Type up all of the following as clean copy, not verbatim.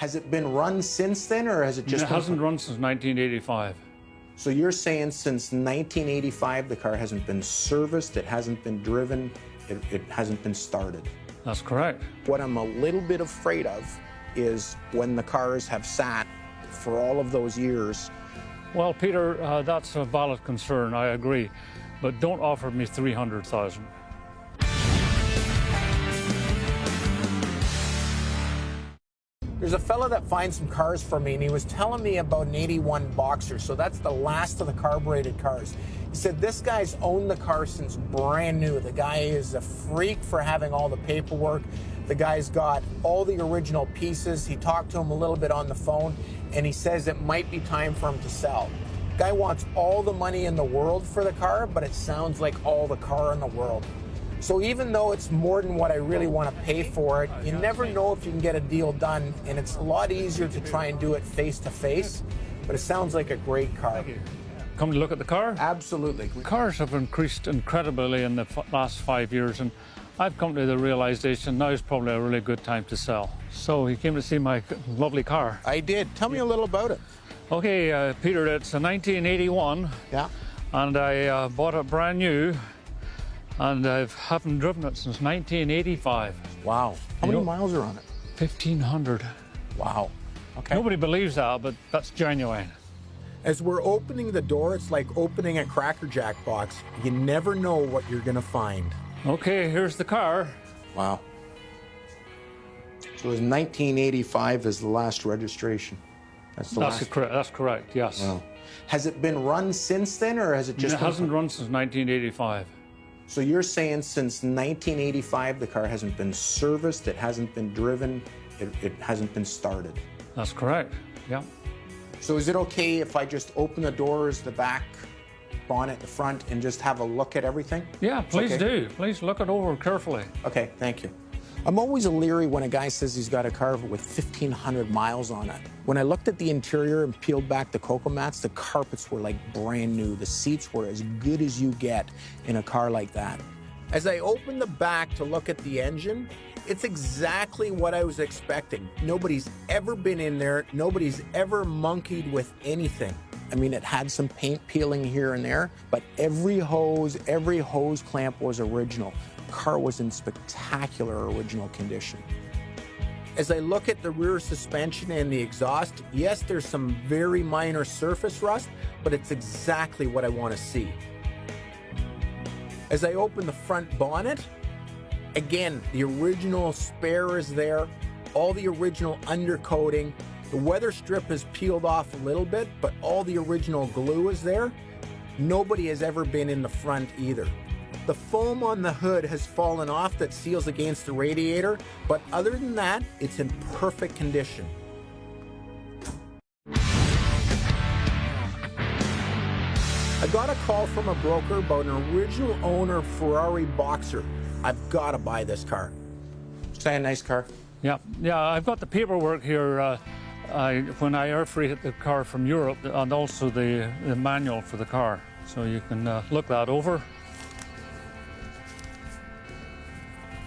Has it been run since then, or has it just? It hasn't run since 1985. So you're saying since 1985 the car hasn't been serviced, it hasn't been driven, it hasn't been started? That's correct. What I'm a little bit afraid of is when the cars have sat for all of those years. Well, Peter, that's a valid concern, I agree. But don't offer me $300,000. There's a fella that finds some cars for me, and he was telling me about an 81 Boxer, so that's the last of the carbureted cars. He said this guy's owned the car since brand new. The guy is a freak for having all the paperwork. The guy's got all the original pieces. He talked to him a little bit on the phone, and he says it might be time for him to sell. Guy wants all the money in the world for the car, but it sounds like all the car in the world. So even though it's more than what I really want to pay for it, you never know if you can get a deal done, and it's a lot easier to try and do it face to face, but it sounds like a great car. Come to look at the car? Absolutely. Cars have increased incredibly in the last 5 years, and I've come to the realization now is probably a really good time to sell. So he came to see my lovely car. I did. Tell me a little about it. Okay, Peter, it's a 1981. Yeah. And I bought it brand new, and I haven't driven it since 1985. Wow. How many miles are on it? 1,500. Wow. Okay. Nobody believes that, but that's genuine. As we're opening the door, it's like opening a Cracker Jack box. You never know what you're going to find. Okay, here's the car. Wow. So it was 1985 is the last registration. That's correct. That's correct. Yes. Wow. Has it been run since then, or has it just? It hasn't run since 1985. So you're saying since 1985 the car hasn't been serviced, it hasn't been driven, it hasn't been started? That's correct. Yeah. So is it okay if I just open the doors, the back bonnet, the front, and just have a look at everything? Yeah, please do. Please look it over carefully. Okay, thank you. I'm always leery when a guy says he's got a car with 1,500 miles on it. When I looked at the interior and peeled back the cocoa mats, the carpets were like brand new. The seats were as good as you get in a car like that. As I opened the back to look at the engine, it's exactly what I was expecting. Nobody's ever been in there. Nobody's ever monkeyed with anything. I mean, it had some paint peeling here and there, but every hose clamp was original. The car was in spectacular original condition. As I look at the rear suspension and the exhaust, yes, there's some very minor surface rust, but it's exactly what I want to see. As I open the front bonnet, again, the original spare is there, all the original undercoating. The weather strip is peeled off a little bit, but all the original glue is there. Nobody has ever been in the front either. The foam on the hood has fallen off that seals against the radiator, but other than that, it's in perfect condition. I got a call from a broker about an original owner Ferrari Boxer. I've got to buy this car. Say a nice car. Yeah, I've got the paperwork here. When I air freighted the car from Europe, and also the manual for the car. So you can look that over.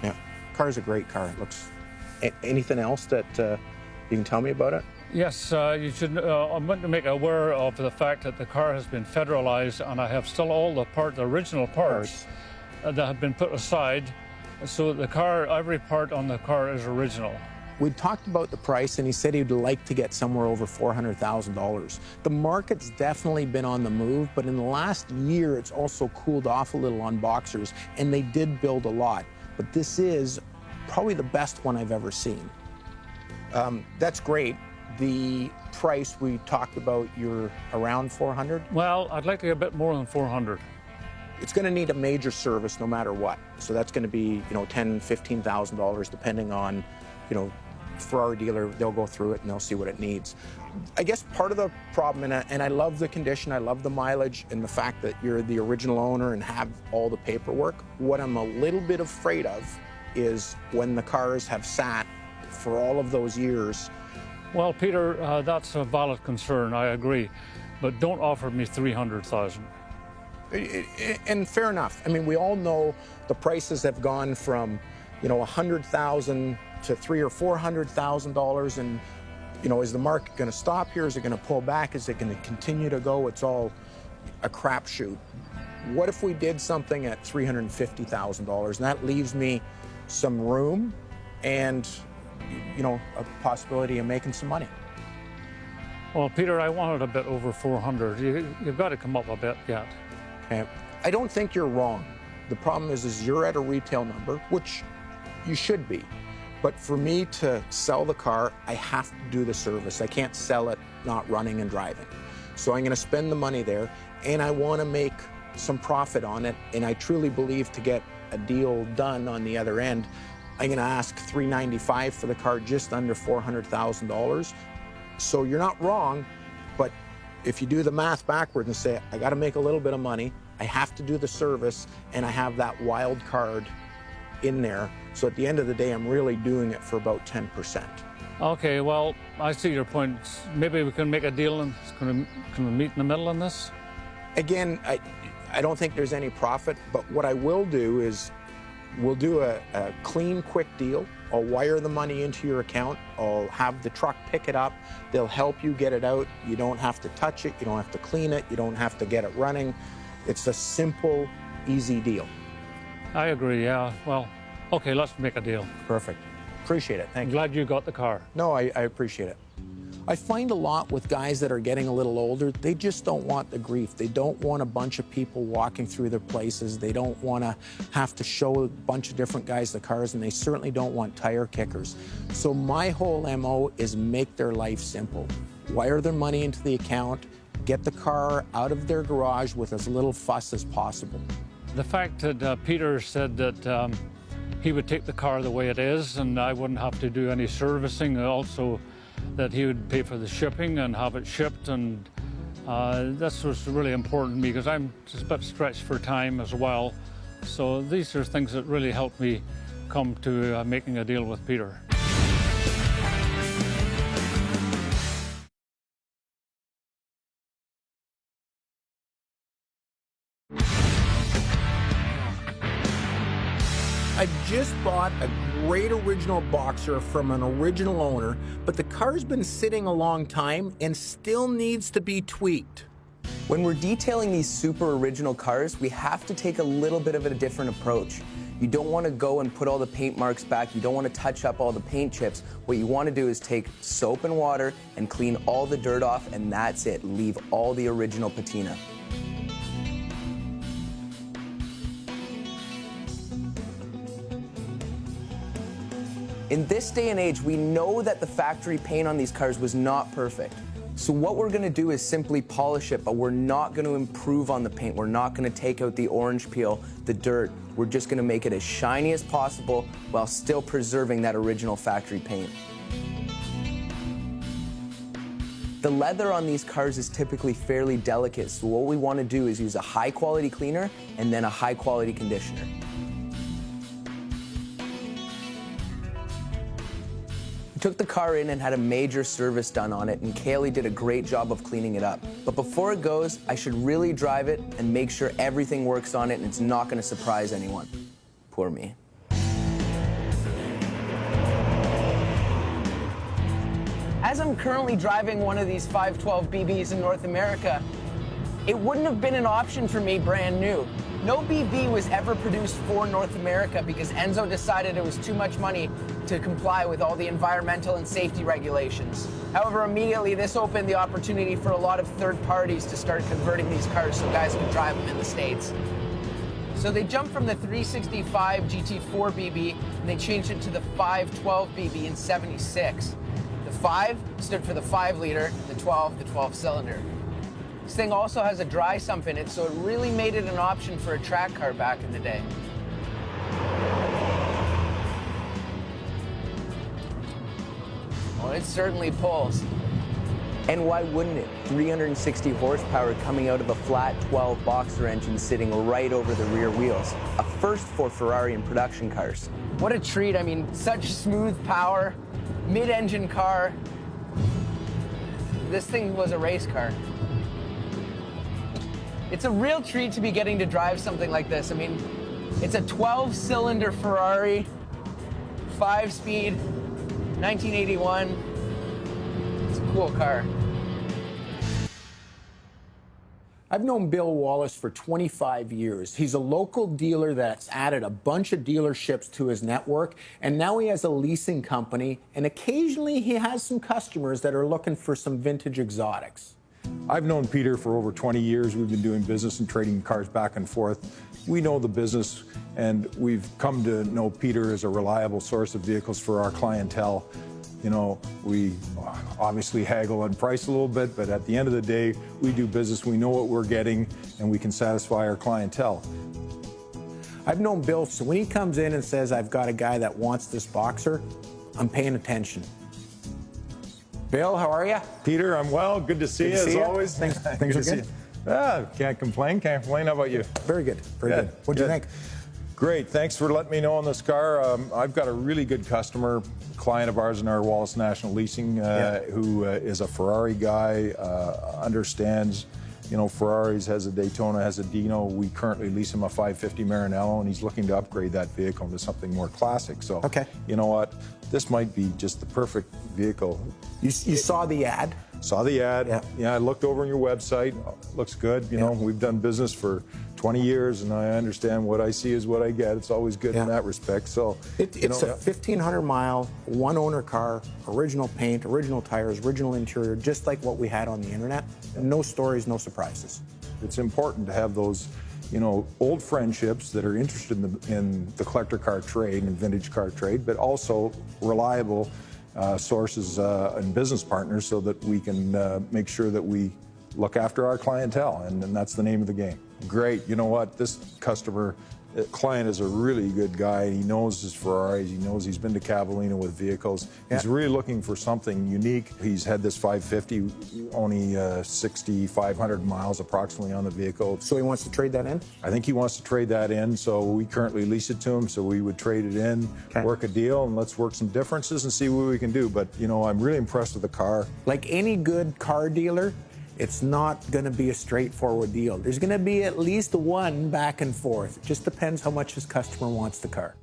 Yeah, car's a great car. It looks. Anything else that you can tell me about it? Yes, you should. I want to make aware of the fact that the car has been federalized, and I have still all the original parts that have been put aside. So the car, every part on the car is original. We talked about the price, and he said he'd like to get somewhere over $400,000. The market's definitely been on the move, but in the last year, it's also cooled off a little on Boxers, and they did build a lot. But this is probably the best one I've ever seen. That's great. The price we talked about, you're around 400? Well, I'd like to get a bit more than 400. It's going to need a major service no matter what. So that's going to be, $10,000, $15,000, depending on, Ferrari dealer. They'll go through it and they'll see what it needs. I guess part of the problem, and I love the condition, I love the mileage, and the fact that you're the original owner and have all the paperwork. What I'm a little bit afraid of is when the cars have sat for all of those years. Well, Peter, that's a valid concern, I agree. But don't offer me $300,000. And fair enough. I mean, we all know the prices have gone from, $100,000 to $300,000 or $400,000, and You know, is the market going to stop here? Is it going to pull back? Is it going to continue to go? It's all a crapshoot. What if we did something at $350,000, and that leaves me some room and, you know, a possibility of making some money? Well, Peter, I wanted a bit over 400. You've got to come up a bit yet. Okay. I don't think you're wrong. The problem is you're at a retail number, which you should be. But for me to sell the car, I have to do the service. I can't sell it not running and driving. So I'm going to spend the money there, and I want to make some profit on it. And I truly believe to get a deal done on the other end, I'm going to ask $395 for the car, just under $400,000. So you're not wrong, but if you do the math backwards and say, I got to make a little bit of money, I have to do the service, and I have that wild card in there. So at the end of the day, I'm really doing it for about 10%. Okay, well, I see your point. Maybe we can make a deal and can we meet in the middle on this? Again, I don't think there's any profit, but what I will do is we'll do a clean, quick deal. I'll wire the money into your account. I'll have the truck pick it up. They'll help you get it out. You don't have to touch it. You don't have to clean it. You don't have to get it running. It's a simple, easy deal. I agree, yeah. Well, okay, let's make a deal. Perfect. Appreciate it. Thank you. Glad you got the car. No, I appreciate it. I find a lot with guys that are getting a little older, they just don't want the grief. They don't want a bunch of people walking through their places. They don't want to have to show a bunch of different guys the cars, and they certainly don't want tire kickers. So my whole MO is make their life simple. Wire their money into the account, get the car out of their garage with as little fuss as possible. The fact that Peter said that he would take the car the way it is and I wouldn't have to do any servicing, also that he would pay for the shipping and have it shipped, and that's what's really important to me because I'm just a bit stretched for time as well. So these are things that really helped me come to making a deal with Peter. I just bought a great original Boxer from an original owner, but the car's been sitting a long time and still needs to be tweaked. When we're detailing these super original cars, we have to take a little bit of a different approach. You don't want to go and put all the paint marks back. You don't want to touch up all the paint chips. What you want to do is take soap and water and clean all the dirt off, and that's it. Leave all the original patina. In this day and age, we know that the factory paint on these cars was not perfect. So what we're gonna do is simply polish it, but we're not gonna improve on the paint. We're not gonna take out the orange peel, the dirt. We're just gonna make it as shiny as possible while still preserving that original factory paint. The leather on these cars is typically fairly delicate, so what we wanna do is use a high quality cleaner and then a high quality conditioner. Took the car in and had a major service done on it, and Kaylee did a great job of cleaning it up. But before it goes, I should really drive it and make sure everything works on it and it's not going to surprise anyone. Poor me. As I'm currently driving one of these 512 BBs in North America, it wouldn't have been an option for me brand new. No BB was ever produced for North America because Enzo decided it was too much money to comply with all the environmental and safety regulations. However, immediately this opened the opportunity for a lot of third parties to start converting these cars so guys could drive them in the States. So they jumped from the 365 GT4 BB and they changed it to the 512 BB in '76. The 5 stood for the 5-liter, the 12 cylinder. This thing also has a dry sump in it, so it really made it an option for a track car back in the day. Well, it certainly pulls. And why wouldn't it? 360 horsepower coming out of a flat 12 Boxer engine sitting right over the rear wheels. A first for Ferrari in production cars. What a treat. I mean, such smooth power, mid-engine car. This thing was a race car. It's a real treat to be getting to drive something like this. I mean, it's a 12-cylinder Ferrari, 5-speed, 1981. cool car. I've known Bill Wallace for 25 years. He's a local dealer that's added a bunch of dealerships to his network, and now he has a leasing company, and occasionally he has some customers that are looking for some vintage exotics. I've known Peter for over 20 years. We've been doing business and trading cars back and forth. We know the business, and we've come to know Peter as a reliable source of vehicles for our clientele. You know, we obviously haggle on price a little bit, but at the end of the day, we do business, we know what we're getting, and we can satisfy our clientele. I've known Bill, so when he comes in and says, I've got a guy that wants this boxer, I'm paying attention. Bill, how are you? Peter, I'm well. Good to see you, as always. Things Good are to see good? you. Can't complain. How about you? Very good, very good. What'd you think? Great. Thanks for letting me know on this car. I've got a really good customer, client of ours in our Wallace National Leasing, who is a Ferrari guy, understands, you know, Ferraris, has a Daytona, has a Dino. We currently lease him a 550 Maranello, and he's looking to upgrade that vehicle into something more classic. So, you know what? This might be just the perfect vehicle. You saw the ad? Saw the ad. Yeah, I looked over on your website. Looks good. You know, we've done business for 20 years, and I understand what I see is what I get. It's always good in that respect. So it's a 1,500-mile, one-owner car, original paint, original tires, original interior, just like what we had on the internet. No stories, no surprises. It's important to have those, you know, old friendships that are interested in the collector car trade and vintage car trade, but also reliable sources and business partners so that we can make sure that we look after our clientele, and that's the name of the game. Great. You know what? This client is a really good guy. He knows his Ferraris. He knows he's been to Cavallina with vehicles. He's really looking for something unique. He's had this 550, only 6,500 miles approximately on the vehicle. So he wants to trade that in? I think he wants to trade that in. So we currently lease it to him. So we would trade it in, work a deal, and let's work some differences and see what we can do. But, you know, I'm really impressed with the car. Like any good car dealer, it's not going to be a straightforward deal. There's going to be at least one back and forth. It just depends how much his customer wants the car.